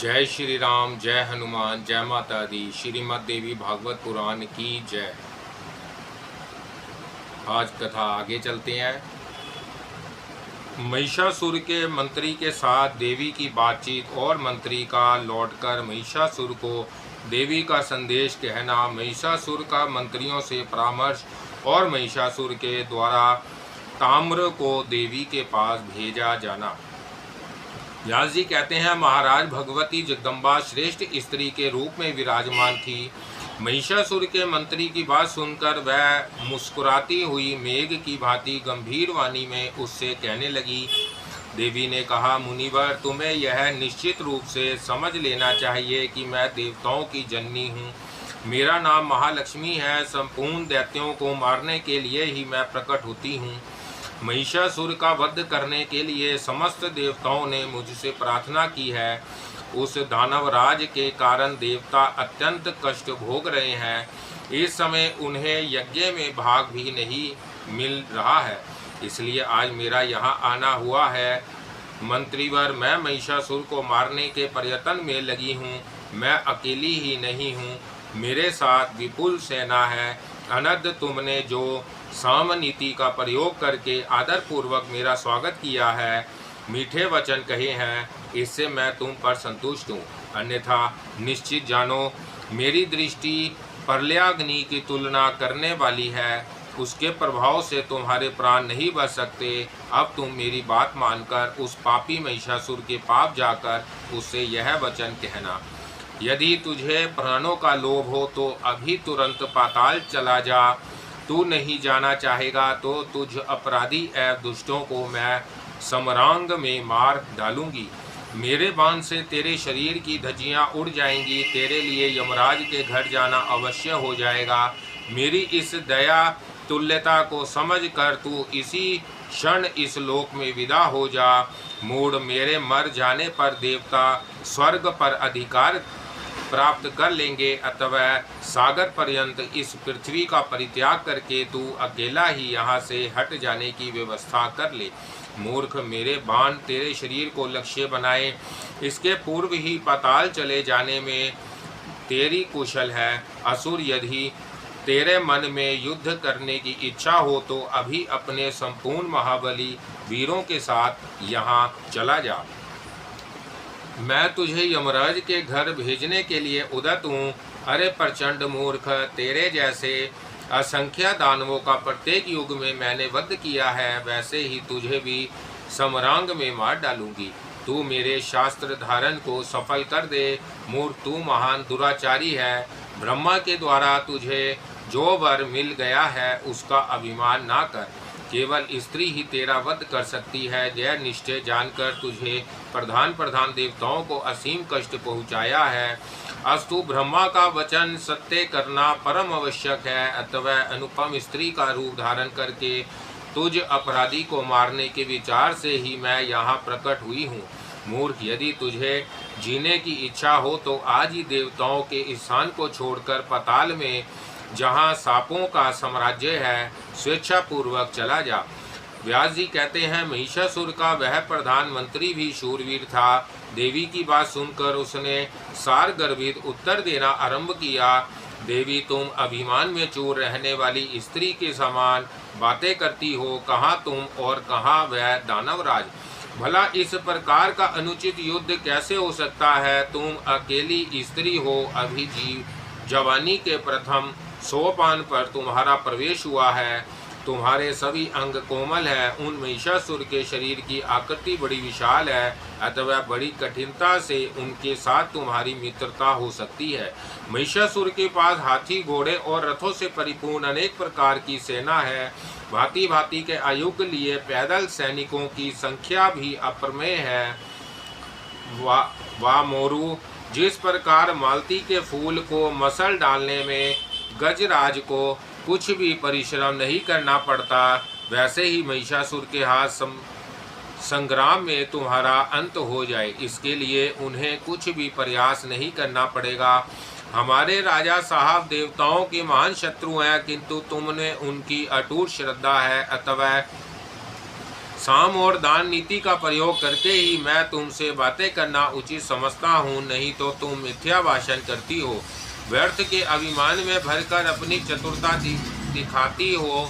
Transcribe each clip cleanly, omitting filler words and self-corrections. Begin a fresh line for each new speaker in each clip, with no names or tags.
जय श्री राम, जय हनुमान, जय माता दी। श्रीमद् देवी भागवत पुराण की जय। आज कथा आगे चलते हैं। महिषासुर के मंत्री के साथ देवी की बातचीत और मंत्री का लौटकर महिषासुर को देवी का संदेश कहना, महिषासुर का मंत्रियों से परामर्श और महिषासुर के द्वारा ताम्र को देवी के पास भेजा जाना। व्यास जी कहते हैं, महाराज भगवती जगदम्बा श्रेष्ठ स्त्री के रूप में विराजमान थी। महिषासुर के मंत्री की बात सुनकर वह मुस्कुराती हुई मेघ की भांति गंभीर वाणी में उससे कहने लगी। देवी ने कहा, मुनिवर, तुम्हें यह निश्चित रूप से समझ लेना चाहिए कि मैं देवताओं की जननी हूँ। मेरा नाम महालक्ष्मी है। संपूर्ण दैत्यों को मारने के लिए ही मैं प्रकट होती हूँ। महिषासुर का वध करने के लिए समस्त देवताओं ने मुझसे प्रार्थना की है। उस दानवराज के कारण देवता अत्यंत कष्ट भोग रहे हैं। इस समय उन्हें यज्ञ में भाग भी नहीं मिल रहा है, इसलिए आज मेरा यहाँ आना हुआ है। मंत्रीवर, मैं महिषासुर को मारने के प्रयत्न में लगी हूँ। मैं अकेली ही नहीं हूँ, मेरे साथ विपुल सेना है। अनद, तुमने जो साम नीति का प्रयोग करके आदर पूर्वक मेरा स्वागत किया है, मीठे वचन कहे हैं, इससे मैं तुम पर संतुष्ट हूँ। अन्यथा निश्चित जानो, मेरी दृष्टि प्रलयाग्नि की तुलना करने वाली है। उसके प्रभाव से तुम्हारे प्राण नहीं बच सकते। अब तुम मेरी बात मानकर उस पापी महिषासुर के पास जाकर उससे यह वचन कहना, यदि तुझे प्राणों का लोभ हो तो अभी तुरंत पाताल चला जा। तू नहीं जाना चाहेगा तो तुझ अपराधी एवं दुष्टों को मैं समरांग में मार डालूंगी। मेरे बाण से तेरे शरीर की धज्जियां उड़ जाएंगी। तेरे लिए यमराज के घर जाना अवश्य हो जाएगा। मेरी इस दया तुल्यता को समझकर तू इसी क्षण इस लोक में विदा हो जा। मूढ़, मेरे मर जाने पर देवता स्वर्ग पर अधिकार प्राप्त कर लेंगे, अथवा सागर पर्यंत इस पृथ्वी का परित्याग करके तू अकेला ही यहाँ से हट जाने की व्यवस्था कर ले। मूर्ख, मेरे बाण तेरे शरीर को लक्ष्य बनाए, इसके पूर्व ही पाताल चले जाने में तेरी कुशल है। असुर, यदि तेरे मन में युद्ध करने की इच्छा हो तो अभी अपने संपूर्ण महाबली वीरों के साथ यहाँ चला जा। मैं तुझे यमराज के घर भेजने के लिए उद्यत हूँ। अरे प्रचंड मूर्ख, तेरे जैसे असंख्य दानवों का प्रत्येक युग में मैंने वध किया है, वैसे ही तुझे भी समरांग में मार डालूंगी। तू मेरे शास्त्र धारण को सफल कर दे। मूर्ख, तू महान दुराचारी है। ब्रह्मा के द्वारा तुझे जो वर मिल गया है उसका अभिमान ना कर। केवल स्त्री ही तेरा वध कर सकती है। यह निश्चय जानकर तुझे प्रधान देवताओं को असीम कष्ट पहुँचाया है। अस्तु, ब्रह्मा का वचन सत्य करना परम आवश्यक है, अथवा अनुपम स्त्री का रूप धारण करके तुझ अपराधी को मारने के विचार से ही मैं यहाँ प्रकट हुई हूँ। मूर्ख, यदि तुझे जीने की इच्छा हो तो आज ही देवताओं के स्थान को छोड़कर पाताल में, जहाँ सांपों का साम्राज्य है, स्वेच्छापूर्वक चला जा। व्यास जी कहते हैं, महिषासुर का वह प्रधानमंत्री भी शूरवीर था। देवी की बात सुनकर उसने सार गर्भित उत्तर देना आरंभ किया। देवी, तुम अभिमान में चूर रहने वाली स्त्री के समान बातें करती हो। कहाँ तुम और कहाँ वह दानवराज? भला इस प्रकार का अनुचित युद्ध कैसे हो सकता है? तुम अकेली स्त्री हो। अभी जवानी के प्रथम सोपान पर तुम्हारा प्रवेश हुआ है। तुम्हारे सभी अंग कोमल है। उन महिषासुर के शरीर की आकृति बड़ी विशाल है, अथवा बड़ी कठिनता से उनके साथ तुम्हारी मित्रता हो सकती है। महिषासुर के पास हाथी, घोड़े और रथों से परिपूर्ण अनेक प्रकार की सेना है। भांति भांति के आयुध लिए पैदल सैनिकों की संख्या भी अप्रमेय है। वाह मोरू, जिस प्रकार मालती के फूल को मसल डालने में गजराज को कुछ भी परिश्रम नहीं करना पड़ता, वैसे ही महिषासुर के हाथ संग्राम में तुम्हारा अंत हो जाए, इसके लिए उन्हें कुछ भी प्रयास नहीं करना पड़ेगा। हमारे राजा साहब देवताओं के महान शत्रु हैं, किंतु तुमने उनकी अटूट श्रद्धा है, अथवा साम और दान नीति का प्रयोग करके ही मैं तुमसे बातें करना उचित समझता हूँ, नहीं तो तुम मिथ्या भाषण करती हो, व्यर्थ के अभिमान में भरकर अपनी चतुरता दिखाती हो,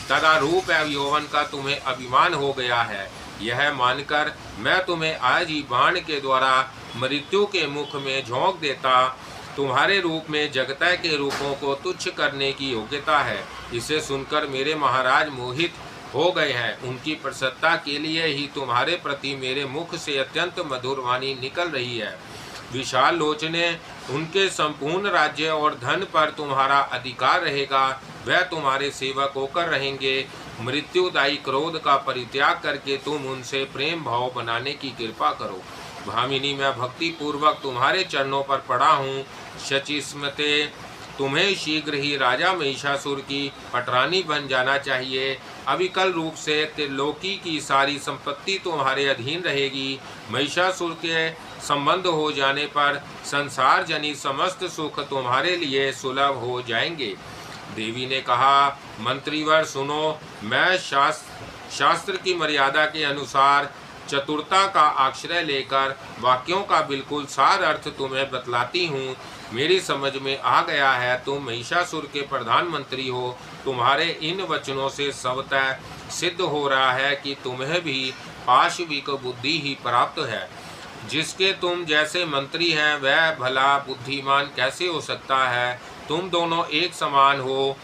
तथा रूप एवं यौवन का तुम्हें अभिमान हो गया है। यह मानकर मैं तुम्हें आज ही बाण के द्वारा मृत्यु के मुख में झोंक देता। तुम्हारे रूप में जगत के रूपों को तुच्छ करने की योग्यता है। इसे सुनकर मेरे महाराज मोहित हो गए हैं। उनकी प्रसन्नता के लिए ही तुम्हारे प्रति मेरे मुख से अत्यंत मधुर वाणी निकल रही है। विशाल लोचने, उनके संपूर्ण राज्य और धन पर तुम्हारा अधिकार रहेगा। वह तुम्हारे सेवक होकर रहेंगे। मृत्युदायी क्रोध का परित्याग करके तुम उनसे प्रेम भाव बनाने की कृपा करो। भामिनी, मैं भक्ति पूर्वक तुम्हारे चरणों पर पड़ा हूँ। शचिस्मते, तुम्हें शीघ्र ही राजा महिषासुर की पटरानी बन जाना चाहिए। अविकल रूप से त्रिलोकी की सारी संपत्ति तुम्हारे अधीन रहेगी। महिषासुर के संबंध हो जाने पर संसार जनित समस्त सुख तुम्हारे लिए सुलभ हो जाएंगे। देवी ने कहा, मंत्रीवर सुनो, मैं शास्त्र की मर्यादा के अनुसार चतुरता का आश्रय लेकर वाक्यों का बिल्कुल सार अर्थ तुम्हें बतलाती हूँ। मेरी समझ में आ गया है, तुम महिषासुर के प्रधानमंत्री हो। तुम्हारे इन वचनों से स्वतः सिद्ध हो रहा है कि तुम्हें भी पाशविक बुद्धि ही प्राप्त है। जिसके तुम जैसे मंत्री हैं वह भला बुद्धिमान कैसे हो सकता है। तुम दोनों एक समान हो।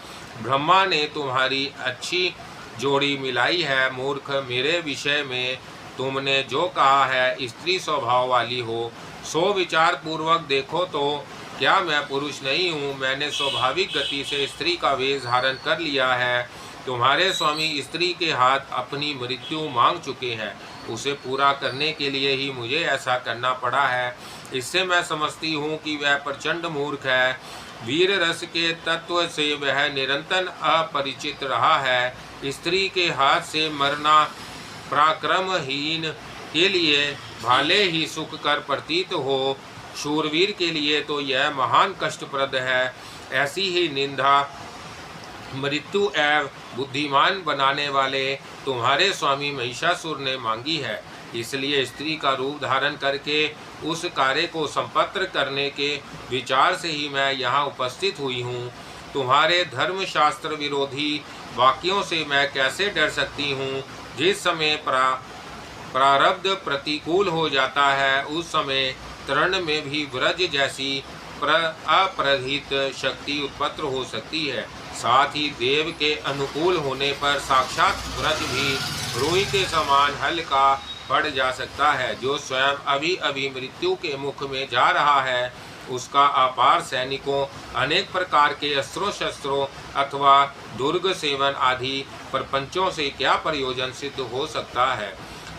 ब्रह्मा ने तुम्हारी अच्छी जोड़ी मिलाई है। मूर्ख, मेरे विषय में तुमने जो कहा है स्त्री स्वभाव वाली हो, सो विचार पूर्वक देखो तो क्या मैं पुरुष नहीं हूँ। मैंने स्वाभाविक गति से स्त्री का वेश धारण कर लिया है। तुम्हारे स्वामी स्त्री के हाथ अपनी मृत्यु मांग चुके हैं। उसे पूरा करने के लिए ही मुझे ऐसा करना पड़ा है। इससे मैं समझती हूँ कि वह प्रचंड मूर्ख है। वीर रस के तत्व से वह निरंतर अपरिचित रहा है। स्त्री के हाथ से मरना पराक्रमहीन के लिए भाले ही सुख कर प्रतीत हो, शूरवीर के लिए तो यह महान कष्टप्रद है। ऐसी ही निंदा मृत्यु एवं बुद्धिमान बनाने वाले तुम्हारे स्वामी महिषासुर ने मांगी है। इसलिए स्त्री का रूप धारण करके उस कार्य को संपन्न करने के विचार से ही मैं यहाँ उपस्थित हुई हूँ। तुम्हारे धर्मशास्त्र विरोधी वाक्यों से मैं कैसे डर सकती हूँ। जिस समय प्रारब्ध प्रतिकूल हो जाता है उस समय तरण में भी व्रज जैसी अपरहित शक्ति उत्पन्न हो सकती है। साथ ही देव के अनुकूल होने पर साक्षात व्रज भी रुई के समान हल्का पड़ जा सकता है। जो स्वयं अभी अभी मृत्यु के मुख में जा रहा है उसका अपार सैनिकों अनेक प्रकार के अस्त्रों शस्त्रों अथवा दुर्ग सेवन आदि प्रपंचों से क्या प्रयोजन सिद्ध हो सकता है।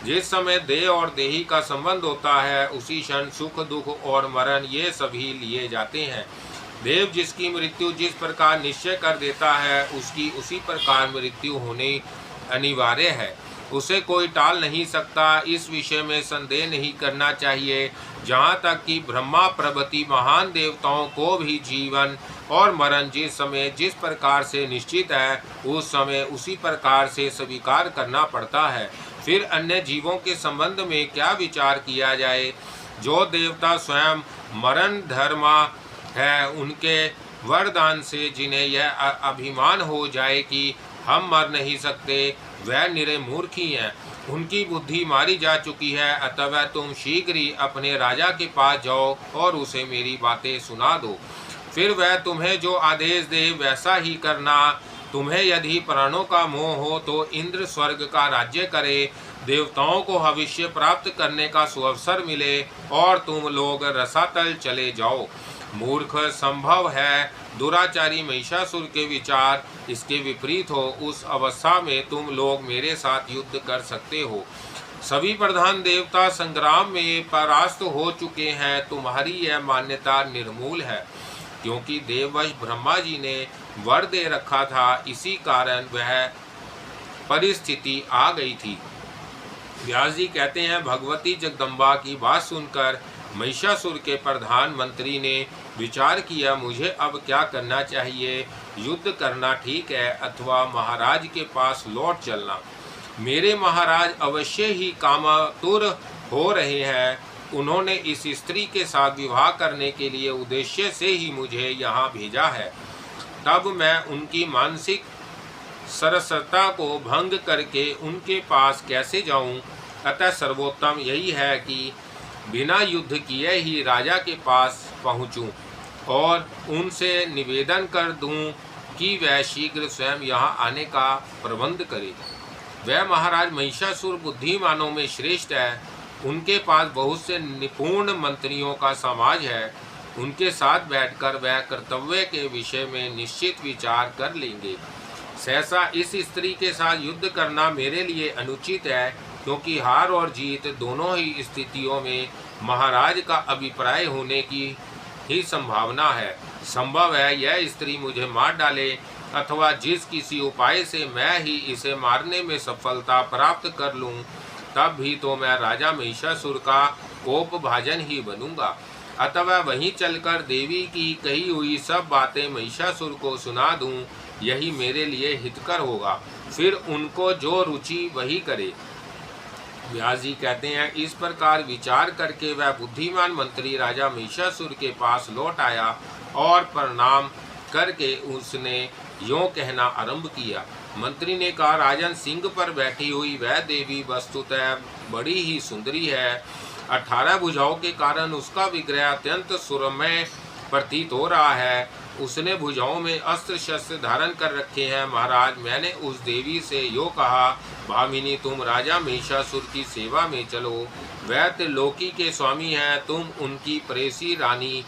जिस समय देह और देही का संबंध होता है उसी क्षण सुख दुख और मरण ये सभी लिए जाते हैं। देव जिसकी मृत्यु जिस प्रकार निश्चय कर देता है उसकी उसी प्रकार मृत्यु होनी अनिवार्य है। उसे कोई टाल नहीं सकता। इस विषय में संदेह नहीं करना चाहिए। जहाँ तक कि ब्रह्मा प्रभृति महान देवताओं को भी जीवन और मरण जिस समय जिस प्रकार से निश्चित है उस समय उसी प्रकार से स्वीकार करना पड़ता है। फिर अन्य जीवों के संबंध में क्या विचार किया जाए। जो देवता स्वयं मरण धर्मा है उनके वरदान से जिन्हें यह अभिमान हो जाए कि हम मर नहीं सकते वह निरे मूर्ख ही हैं। उनकी बुद्धि मारी जा चुकी है। अतः तुम शीघ्र ही अपने राजा के पास जाओ और उसे मेरी बातें सुना दो। फिर वह तुम्हें जो आदेश दे वैसा ही करना। तुम्हें यदि प्राणों का मोह हो तो इंद्र स्वर्ग का राज्य करे, देवताओं को भविष्य प्राप्त करने का सुअवसर मिले और तुम लोग रसातल चले जाओ। मूर्ख, संभव है दुराचारी महिषासुर के विचार इसके विपरीत हो। उस अवस्था में तुम लोग मेरे साथ युद्ध कर सकते हो। सभी प्रधान देवता संग्राम में परास्त हो चुके हैं। तुम्हारी यह मान्यता निर्मूल है क्योंकि देववश ब्रह्मा जी ने वर दे रखा था। इसी कारण वह परिस्थिति आ गई थी। व्यास जी कहते हैं, भगवती जगदम्बा की बात सुनकर महिषासुर के प्रधानमंत्री ने विचार किया, मुझे अब क्या करना चाहिए। युद्ध करना ठीक है अथवा महाराज के पास लौट चलना। मेरे महाराज अवश्य ही कामातुर हो रहे हैं। उन्होंने इस स्त्री के साथ विवाह करने के लिए उद्देश्य से ही मुझे यहाँ भेजा है। तब मैं उनकी मानसिक सरसता को भंग करके उनके पास कैसे जाऊं? अतः सर्वोत्तम यही है कि बिना युद्ध किए ही राजा के पास पहुंचूं और उनसे निवेदन कर दूं कि वह शीघ्र स्वयं यहाँ आने का प्रबंध करे। वह महाराज महिषासुर बुद्धिमानों में श्रेष्ठ है। उनके पास बहुत से निपुण मंत्रियों का समाज है। उनके साथ बैठकर वह कर्तव्य के विषय में निश्चित विचार कर लेंगे। सहसा इस स्त्री के साथ युद्ध करना मेरे लिए अनुचित है, क्योंकि हार और जीत दोनों ही स्थितियों में महाराज का अभिप्राय होने की ही संभावना है। संभव है यह स्त्री मुझे मार डाले, अथवा जिस किसी उपाय से मैं ही इसे मारने में सफलता प्राप्त कर लूं, तब भी तो मैं राजा महिषासुर का कोप भाजन ही बनूंगा। अथवा वहीं चलकर देवी की कही हुई सब बातें महिषासुर को सुना दूं, यही मेरे लिए हितकर होगा। फिर उनको जो रुचि वही करे। व्यास जी कहते हैं, इस प्रकार विचार करके वह बुद्धिमान मंत्री राजा महिषासुर के पास लौट आया और प्रणाम करके उसने यों कहना आरंभ किया। मंत्री ने कहा, राजन, सिंह पर बैठी हुई वह देवी वस्तुतः बड़ी ही सुंदरी है। 18 भुजाओं के कारण उसका विग्रह अत्यंत सुरमय प्रतीत हो रहा है। उसने भुजाओं में अस्त्र शस्त्र धारण कर रखे हैं। महाराज, मैंने उस देवी से यो कहा, भामिनी, तुम राजा महिषासुर की सेवा में चलो। वह त्रिलोकी के स्वामी हैं। तुम उनकी प्रेसी रानी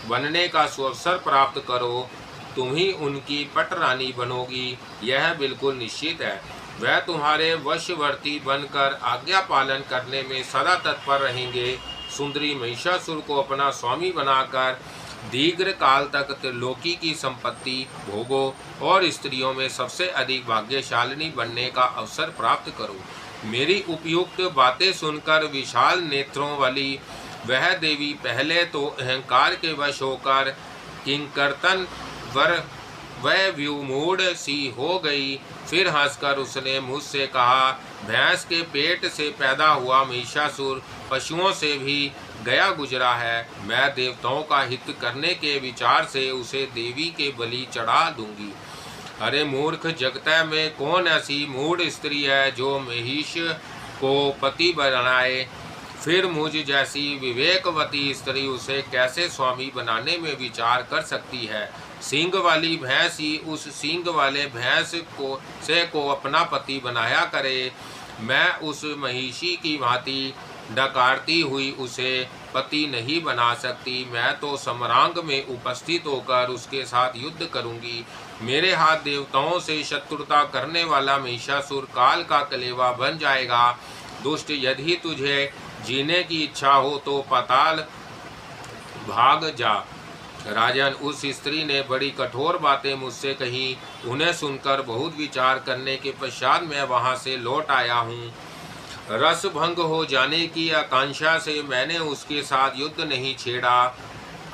बनने का सुअवसर प्राप्त करो। तुम ही उनकी पट रानी बनोगी, यह बिल्कुल निश्चित है। वह तुम्हारे वशवर्ती बनकर आज्ञा पालन करने में सदा तत्पर रहेंगे। सुंदरी महिषासुर को अपना स्वामी बनाकर दीर्घ काल तक त्रिलोकी की संपत्ति भोगो और स्त्रियों में सबसे अधिक भाग्यशालिनी बनने का अवसर प्राप्त करो। मेरी उपयुक्त बातें सुनकर विशाल नेत्रों वाली वह देवी पहले तो अहंकार के वश होकर किंकर्तन वह व्यूमूढ़ सी हो गई। फिर हंसकर उसने मुझसे कहा, भैंस के पेट से पैदा हुआ महिषासुर पशुओं से भी गया गुजरा है। मैं देवताओं का हित करने के विचार से उसे देवी के बलि चढ़ा दूंगी। अरे मूर्ख, जगत में कौन ऐसी मूढ़ स्त्री है जो महिष को पति बनाए? फिर मुझ जैसी विवेकवती स्त्री उसे कैसे स्वामी बनाने में विचार कर सकती है? सींग वाली भैंस ही उस सींग वाले भैंस को अपना पति बनाया करे। मैं उस महिषी की भांति डकारती हुई उसे पति नहीं बना सकती। मैं तो समरांग में उपस्थित होकर उसके साथ युद्ध करूंगी। मेरे हाथ देवताओं से शत्रुता करने वाला महिषासुर काल का कलेवा बन जाएगा। दुष्ट, यदि तुझे जीने की इच्छा हो तो पाताल भाग जा। राजन, उस स्त्री ने बड़ी कठोर बातें मुझसे कही। उन्हें सुनकर बहुत विचार करने के पश्चात मैं वहां से लौट आया हूँ। रस भंग हो जाने की आकांक्षा से मैंने उसके साथ युद्ध नहीं छेड़ा।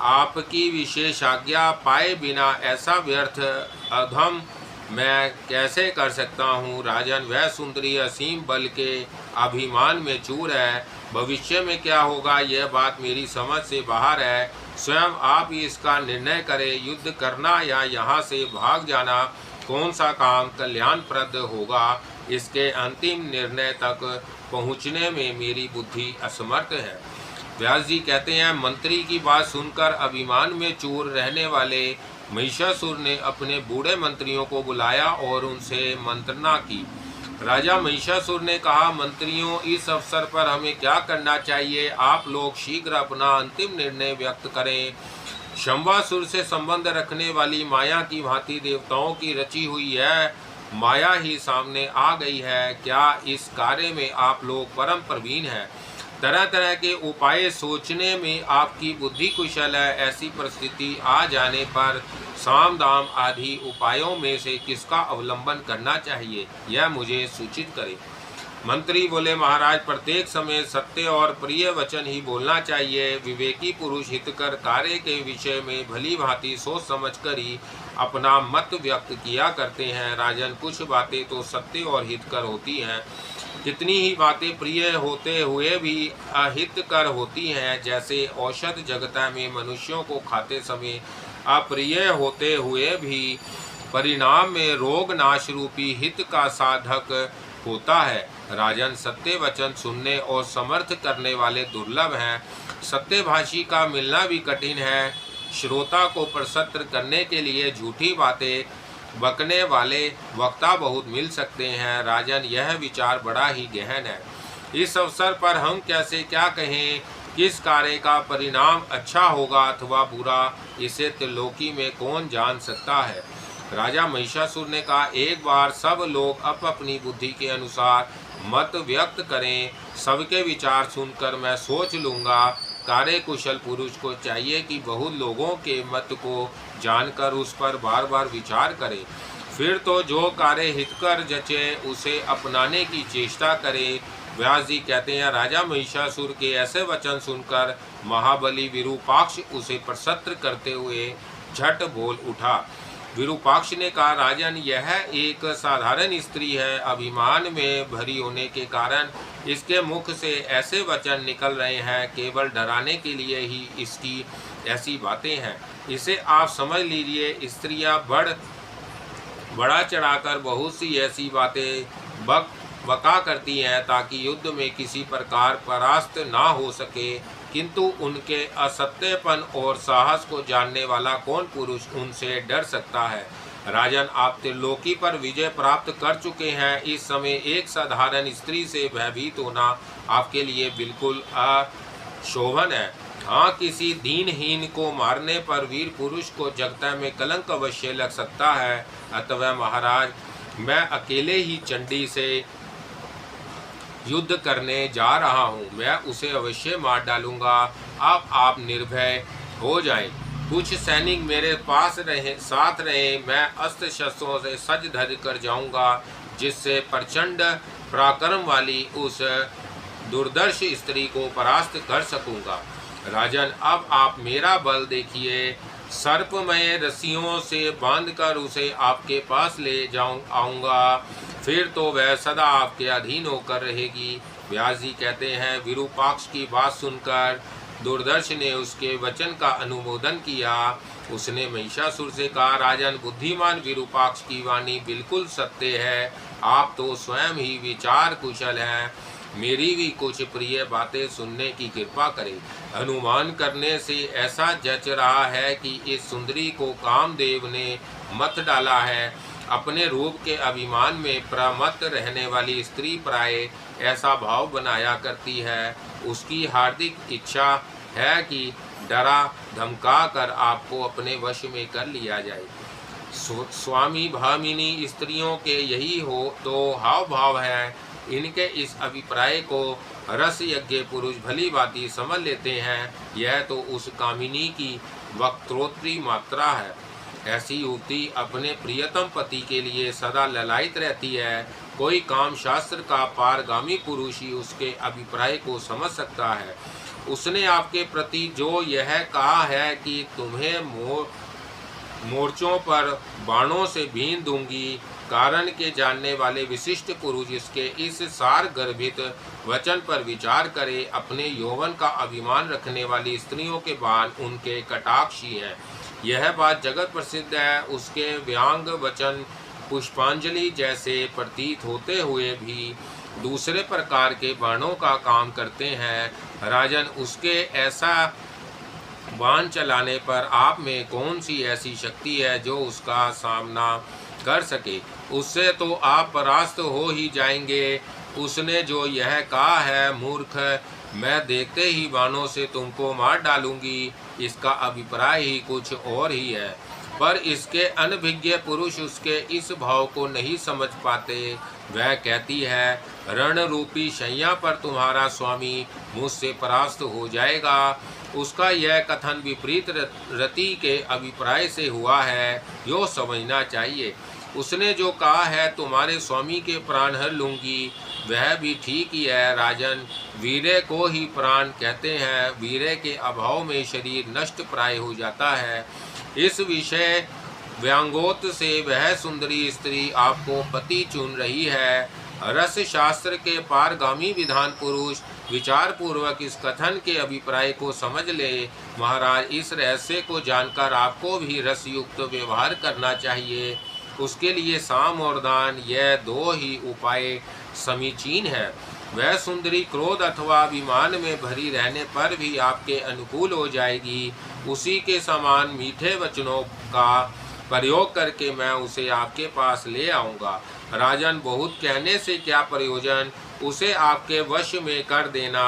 आपकी विशेष आज्ञा पाए बिना ऐसा व्यर्थ अधम मैं कैसे कर सकता हूँ? राजन, वह सुंदरी असीम बल के अभिमान में चूर है। भविष्य में क्या होगा यह बात मेरी समझ से बाहर है। स्वयं आप ही इसका निर्णय करें। युद्ध करना या यहाँ से भाग जाना, कौन सा काम कल्याणप्रद होगा, इसके अंतिम निर्णय तक पहुँचने में मेरी बुद्धि असमर्थ है। व्यास जी कहते हैं, मंत्री की बात सुनकर अभिमान में चूर रहने वाले महिषासुर ने अपने बूढ़े मंत्रियों को बुलाया और उनसे मंत्रणा की। राजा महिषासुर ने कहा, मंत्रियों, इस अवसर पर हमें क्या करना चाहिए? आप लोग शीघ्र अपना अंतिम निर्णय व्यक्त करें। शंभासुर से संबंध रखने वाली माया की भांति देवताओं की रची हुई है माया ही सामने आ गई है। क्या इस कार्य में आप लोग परम प्रवीण हैं? तरह तरह के उपाय सोचने में आपकी बुद्धि कुशल है। ऐसी परिस्थिति आ जाने पर साम दाम आदि उपायों में से किसका अवलंबन करना चाहिए, यह मुझे सूचित करें। मंत्री बोले, महाराज, प्रत्येक समय सत्य और प्रिय वचन ही बोलना चाहिए। विवेकी पुरुष हितकर कार्य के विषय में भली भांति सोच समझ कर ही अपना मत व्यक्त किया करते हैं। राजन, कुछ बातें तो सत्य और हितकर होती हैं, कितनी ही बातें प्रिय होते हुए भी अहितकर होती हैं। जैसे औषध जगता में मनुष्यों को खाते समय अप्रिय होते हुए भी परिणाम में रोग नाश रूपी हित का साधक होता है। राजन, सत्य वचन सुनने और समर्थ करने वाले दुर्लभ हैं। सत्यभाषी का मिलना भी कठिन है। श्रोता को प्रसन्न करने के लिए झूठी बातें बकने वाले वक्ता बहुत मिल सकते हैं। राजन, यह विचार बड़ा ही गहन है। इस अवसर पर हम कैसे क्या कहें, किस कार्य का परिणाम अच्छा होगा अथवा बुरा, इसे त्रिलोकी में कौन जान सकता है। राजा महिषासुर ने कहा, एक बार सब लोग अपनी बुद्धि के अनुसार मत व्यक्त करें। सबके विचार सुनकर मैं सोच लूँगा। कार्य कुशल पुरुष को चाहिए कि बहुत लोगों के मत को जानकर उस पर बार बार विचार करे, फिर तो जो कार्य हितकर जचे उसे अपनाने की चेष्टा करे। व्यास जी कहते हैं, राजा महिषासुर के ऐसे वचन सुनकर महाबली विरूपाक्ष उसे प्रसन्न करते हुए झट बोल उठा। विरूपाक्ष ने कहा, राजन, यह एक साधारण स्त्री है। अभिमान में भरी होने के कारण इसके मुख से ऐसे वचन निकल रहे हैं। केवल डराने के लिए ही इसकी ऐसी बातें हैं। इसे आप समझ लीजिए। स्त्रियां बड़ा चढ़ाकर बहुत सी ऐसी बातें बका करती हैं ताकि युद्ध में किसी प्रकार परास्त ना हो सके, किंतु उनके असत्यपन और साहस को जानने वाला कौन पुरुष उनसे डर सकता है। राजन, आप त्रिलोकी पर विजय प्राप्त कर चुके हैं। इस समय एक साधारण स्त्री से भयभीत होना आपके लिए बिल्कुल अशोभन है। हाँ, किसी दीनहीन को मारने पर वीर पुरुष को जगत में कलंक अवश्य लग सकता है। अतः महाराज, मैं अकेले ही चंडी से युद्ध करने जा रहा हूँ। मैं उसे अवश्य मार डालूंगा। अब आप निर्भय हो जाएं। कुछ सैनिक मेरे पास साथ रहे। मैं अस्त्र शस्त्रों से सज धज कर जाऊंगा, जिससे प्रचंड पराक्रम वाली उस दुर्दर्श स्त्री को परास्त कर सकूंगा। राजन, अब आप मेरा बल देखिए। सर्पमय रस्सियों से बांधकर उसे आपके पास ले आऊंगा, फिर तो वह सदा आपके अधीन होकर रहेगी। व्यास जी कहते हैं, विरूपाक्ष की बात सुनकर दुर्दर्श ने उसके वचन का अनुमोदन किया। उसने महिषासुर से कहा, राजन, बुद्धिमान विरूपाक्ष की वाणी बिल्कुल सत्य है। आप तो स्वयं ही विचार कुशल हैं। मेरी भी कुछ प्रिय बातें सुनने की कृपा करें। अनुमान करने से ऐसा जच रहा है कि इस सुंदरी को कामदेव ने मत डाला है। अपने रूप के अभिमान में प्रमत्त रहने वाली स्त्री प्राय ऐसा भाव बनाया करती है। उसकी हार्दिक इच्छा है कि डरा धमका कर आपको अपने वश में कर लिया जाए। स्वामी भामिनी स्त्रियों के यही हो तो हाव भाव है। इनके इस अभिप्राय को रस यज्ञ पुरुष भली भांति समझ लेते हैं। यह तो उस कामिनी की वक्तृत्व मात्रा है। ऐसी युवती अपने प्रियतम पति के लिए सदा ललायित रहती है। कोई काम शास्त्र का पारगामी पुरुष ही उसके अभिप्राय को समझ सकता है। उसने आपके प्रति जो यह कहा है कि तुम्हें मोर्चों पर बाणों से बीन दूंगी, कारण के जानने वाले विशिष्ट पुरुष इसके इस सार गर्भित वचन पर विचार करे। अपने यौवन का अभिमान रखने वाली स्त्रियों के बाण उनके कटाक्षी हैं। यह बात जगत प्रसिद्ध है। उसके व्यंग वचन पुष्पांजलि जैसे प्रतीत होते हुए भी दूसरे प्रकार के बाणों का काम करते हैं। राजन, उसके ऐसा बाण चलाने पर आप में कौन सी ऐसी शक्ति है जो उसका सामना कर सके। उससे तो आप परास्त हो ही जाएंगे। उसने जो यह कहा है, मूर्ख, मैं देखते ही बाणों से तुमको मार डालूंगी, इसका अभिप्राय ही कुछ और ही है। पर इसके अनभिज्ञ पुरुष उसके इस भाव को नहीं समझ पाते। वह कहती है, रण रूपी शैया पर तुम्हारा स्वामी मुझसे परास्त हो जाएगा। उसका यह कथन विपरीत रति के अभिप्राय से हुआ है, यो समझना चाहिए। उसने जो कहा है, तुम्हारे स्वामी के प्राण हर लूंगी, वह भी ठीक ही है राजन। वीर्य को ही प्राण कहते हैं। वीर्य के अभाव में शरीर नष्ट प्राय हो जाता है। इस विषय व्यंगोत से वह सुंदरी स्त्री आपको पति चुन रही है। रस शास्त्र के पारगामी विधान पुरुष विचार पूर्वक इस कथन के अभिप्राय को समझ ले। महाराज, इस रहस्य को जानकर आपको भी रसयुक्त व्यवहार करना चाहिए। उसके लिए साम और दान, यह दो ही उपाय समीचीन है। वह सुंदरी क्रोध अथवा अभिमान में भरी रहने पर भी आपके अनुकूल हो जाएगी। उसी के समान मीठे वचनों का प्रयोग करके मैं उसे आपके पास ले आऊँगा। राजन, बहुत कहने से क्या प्रयोजन, उसे आपके वश में कर देना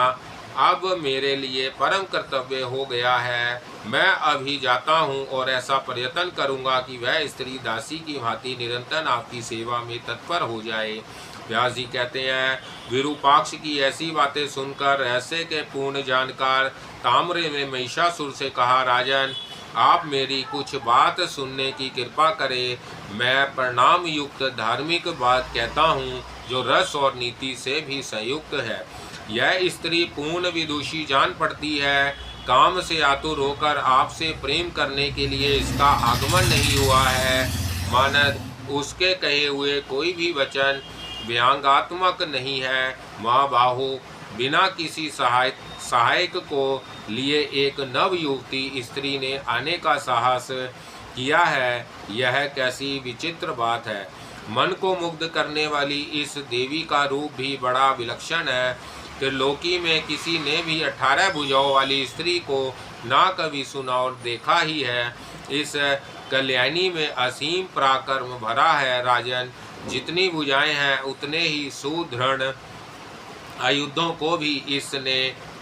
अब मेरे लिए परम कर्तव्य हो गया है। मैं अभी जाता हूँ और ऐसा प्रयत्न करूँगा कि वह स्त्री दासी की भांति निरंतर आपकी सेवा में तत्पर हो जाए। व्यास जी कहते हैं, विरूपाक्ष की ऐसी बातें सुनकर रहस्य के पूर्ण जानकार ताम्र ने महिषासुर से कहा, राजन, आप मेरी कुछ बात सुनने की कृपा करें। मैं परिणाम युक्त धार्मिक बात कहता हूँ जो रस और नीति से भी संयुक्त है। यह स्त्री पूर्ण विदुषी जान पड़ती है। काम से आतुर होकर आपसे प्रेम करने के लिए इसका आगमन नहीं हुआ है। मानद उसके कहे हुए कोई भी वचन व्यंग्यात्मक नहीं है। महाबाहु, बिना किसी सहायक को लिए एक नव युवती स्त्री ने आने का साहस किया है। यह कैसी विचित्र बात है। मन को मुग्ध करने वाली इस देवी का रूप भी बड़ा विलक्षण है। त्रिलोकी में किसी ने भी 18 भुजाओं वाली स्त्री को ना कभी सुना और देखा ही है। इस कल्याणी में असीम पराक्रम भरा है। राजन, जितनी भुजाएं हैं उतने ही सुदृढ़ आयुधों को भी इसने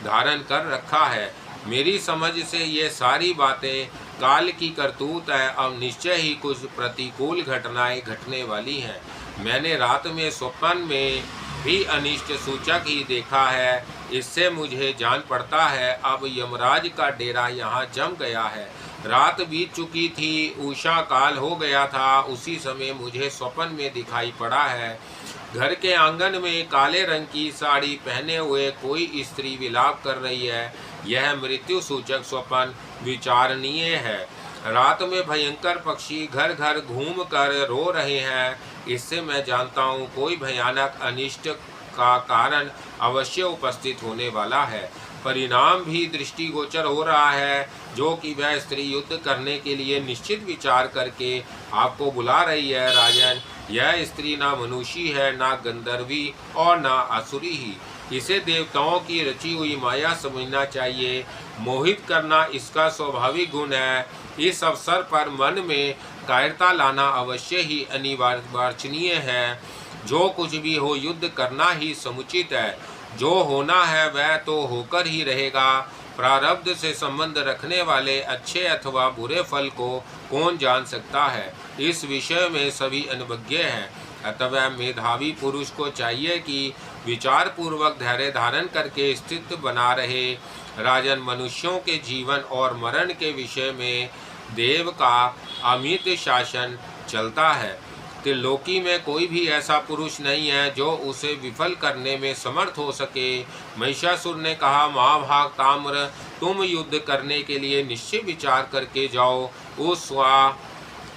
धारण कर रखा है। मेरी समझ से ये सारी बातें काल की करतूत है। अब निश्चय ही कुछ प्रतिकूल घटनाएं घटने वाली हैं। मैंने रात में स्वप्न में भी अनिष्ट सूचक ही देखा है। इससे मुझे जान पड़ता है अब यमराज का डेरा यहाँ जम गया है। रात बीत चुकी थी, उषा काल हो गया था। उसी समय मुझे स्वप्न में दिखाई पड़ा है, घर के आंगन में काले रंग की साड़ी पहने हुए कोई स्त्री विलाप कर रही है। यह मृत्यु सूचक स्वप्न विचारणीय है। रात में भयंकर पक्षी घर घर घूम कर रो रहे हैं। इससे मैं जानता हूँ कोई भयानक अनिष्ट का कारण अवश्य उपस्थित होने वाला है। परिणाम भी दृष्टिगोचर हो रहा है, जो कि वह स्त्री युद्ध करने के लिए निश्चित विचार करके आपको बुला रही है। राजन, यह स्त्री ना मनुष्य है, ना गंधर्वी और ना असुरी ही। इसे देवताओं की रची हुई माया समझना चाहिए। मोहित करना इसका स्वाभाविक गुण है। इस अवसर पर मन में कायरता लाना अवश्य ही अनिवार्य है। जो कुछ भी हो, युद्ध करना ही समुचित है। जो होना है वह तो होकर ही रहेगा। प्रारब्ध से संबंध रखने वाले अच्छे अथवा बुरे फल को कौन जान सकता है। इस विषय में सभी अनभिज्ञ हैं। अतः मेधावी पुरुष को चाहिए कि विचार पूर्वक धैर्य धारण करके स्थित बना रहे। राजन, मनुष्यों के जीवन और मरण के विषय में देव का अमित शासन चलता है। त्रिलोकी में कोई भी ऐसा पुरुष नहीं है जो उसे विफल करने में समर्थ हो सके। महिषासुर ने कहा, महाभाग ताम्र, तुम युद्ध करने के लिए निश्चय विचार करके जाओ। उस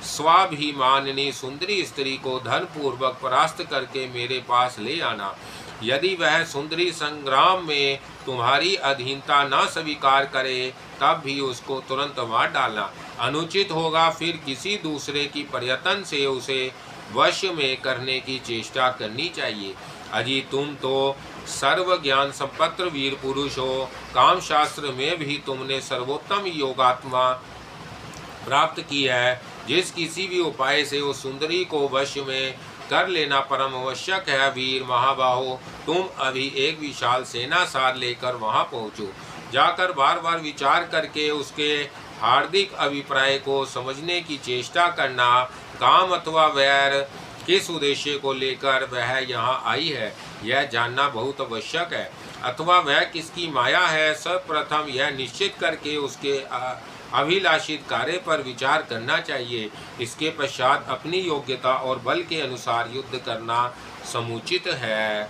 स्वाभिमानिनी सुंदरी स्त्री को धन पूर्वक परास्त करके मेरे पास ले आना। यदि वह सुंदरी संग्राम में तुम्हारी अधीनता न स्वीकार करे, तब भी उसको तुरंत मार डालना अनुचित होगा। फिर किसी दूसरे की प्रयत्न से उसे वश में करने की चेष्टा करनी चाहिए। अजी, तुम तो सर्व ज्ञान संपन्न वीर पुरुष हो। काम शास्त्र में भी तुमने सर्वोत्तम योगात्मा प्राप्त की है। जिस किसी भी उपाय से उस सुंदरी को वश में कर लेना परम आवश्यक है। वीर महाबाहो, तुम अभी एक विशाल सेना साथ लेकर वहां पहुंचो। जाकर बार बार विचार करके उसके हार्दिक अभिप्राय को समझने की चेष्टा करना। काम अथवा वैर किस उद्देश्य को लेकर वह यहाँ आई है, यह जानना बहुत आवश्यक है। अथवा वह किसकी माया है, सर्वप्रथम यह निश्चित करके उसके अभिलाषित कार्य पर विचार करना चाहिए। इसके पश्चात अपनी योग्यता और बल के अनुसार युद्ध करना समुचित है।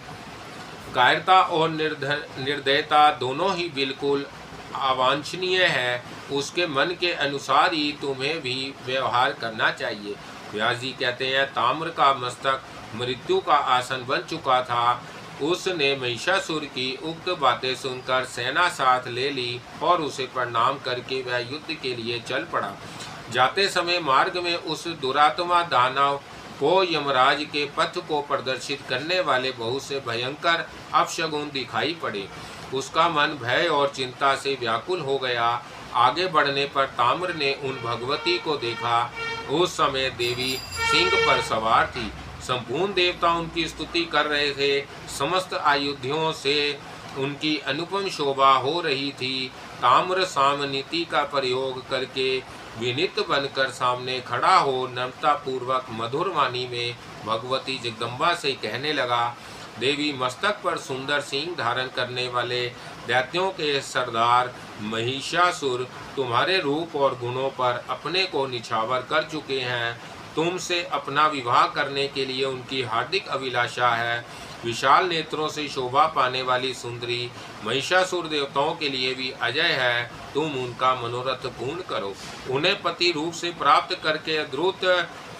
कायरता और निर्दयता दोनों ही बिल्कुल अवांछनीय है। उसके मन के अनुसार ही तुम्हें भी व्यवहार करना चाहिए। व्यास जी कहते हैं, ताम्र का मस्तक मृत्यु का आसन बन चुका था। उसने महिषासुर की उक्त बातें सुनकर सेना साथ ले ली और उसे प्रणाम करके वह युद्ध के लिए चल पड़ा। जाते समय मार्ग में उस दुरात्मा दानव को यमराज के पथ को प्रदर्शित करने वाले बहुत से भयंकर अपशगुन दिखाई पड़े। उसका मन भय और चिंता से व्याकुल हो गया। आगे बढ़ने पर ताम्र ने उन भगवती को देखा। उस समय देवी सिंह पर सवार थी। संपूर्ण देवता उनकी स्तुति कर रहे थे। समस्त आयुधियों से उनकी अनुपम शोभा हो रही थी। ताम्र सामनीति का प्रयोग करके विनीत बनकर सामने खड़ा हो नम्रता पूर्वक मधुर वाणी में भगवती जगदम्बा से कहने लगा, देवी, मस्तक पर सुंदर सिंह धारण करने वाले दैत्यों के सरदार महिषासुर तुम्हारे रूप और गुणों पर अपने को निछावर कर चुके हैं। तुमसे अपना विवाह करने के लिए उनकी हार्दिक अभिलाषा है। विशाल नेत्रों से शोभा पाने वाली सुंदरी महिषासुर देवताओं के लिए भी अजय है। तुम उनका मनोरथ पूर्ण करो। उन्हें पति रूप से प्राप्त करके द्रुत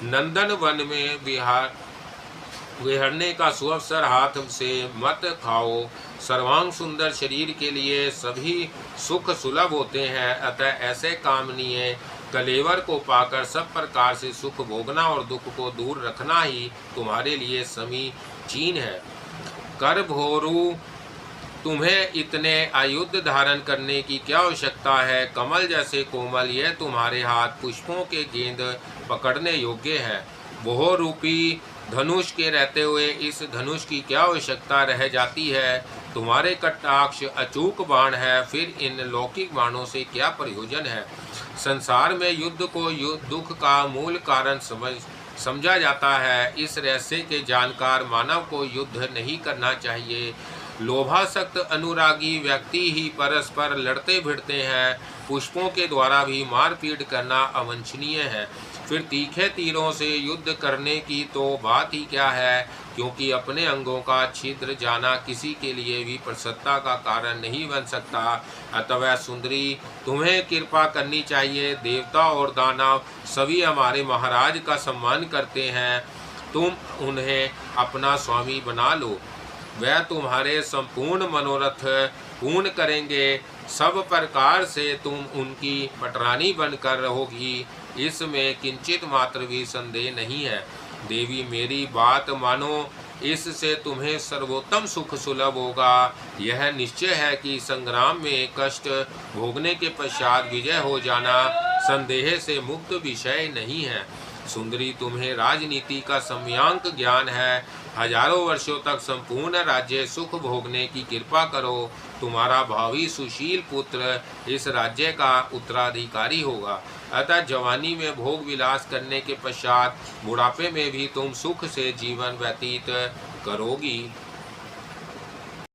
नंदन वन में विहरने का सुअवसर हाथ से मत खाओ। सर्वांग सुंदर शरीर के लिए सभी सुख सुलभ होते हैं, अतः ऐसे कामनीय कलेवर को पाकर सब प्रकार से सुख भोगना और दुख को दूर रखना ही तुम्हारे लिए समीचीन है। कर भोरू, तुम्हें इतने आयुध धारण करने की क्या आवश्यकता है? कमल जैसे कोमल यह तुम्हारे हाथ पुष्पों के गेंद पकड़ने योग्य है। बहु रूपी धनुष के रहते हुए इस धनुष की क्या आवश्यकता रह जाती है? तुम्हारे कटाक्ष अचूक बाण है, फिर इन लौकिक बाणों से क्या प्रयोजन है? संसार में युद्ध को दुख का मूल कारण समझा जाता है। इस रहस्य के जानकार मानव को युद्ध नहीं करना चाहिए। लोभासक्त अनुरागी व्यक्ति ही परस्पर लड़ते भिड़ते हैं। पुष्पों के द्वारा भी मारपीट करना अवांछनीय है। फिर तीखे तीरों से युद्ध करने की तो बात ही क्या है, क्योंकि अपने अंगों का छिद्र जाना किसी के लिए भी प्रसन्नता का कारण नहीं बन सकता। अतः सुंदरी, तुम्हें कृपा करनी चाहिए। देवता और दानव सभी हमारे महाराज का सम्मान करते हैं। तुम उन्हें अपना स्वामी बना लो, वह तुम्हारे संपूर्ण मनोरथ पूर्ण करेंगे। सब प्रकार से तुम उनकी पटरानी बनकर रहोगी, इसमें किंचित मात्र भी संदेह नहीं है। देवी, मेरी बात मानो, इससे तुम्हें सर्वोत्तम सुख सुलभ होगा। यह निश्चय है कि संग्राम में कष्ट भोगने के पश्चात विजय हो जाना संदेह से मुक्त विषय नहीं है। सुंदरी, तुम्हें राजनीति का सम्यक ज्ञान है। हजारों वर्षों तक संपूर्ण राज्य सुख भोगने की कृपा करो। तुम्हारा भावी सुशील पुत्र इस राज्य का उत्तराधिकारी होगा। अतः जवानी में भोग विलास करने के पश्चात बुढ़ापे में भी तुम सुख से जीवन व्यतीत करोगी।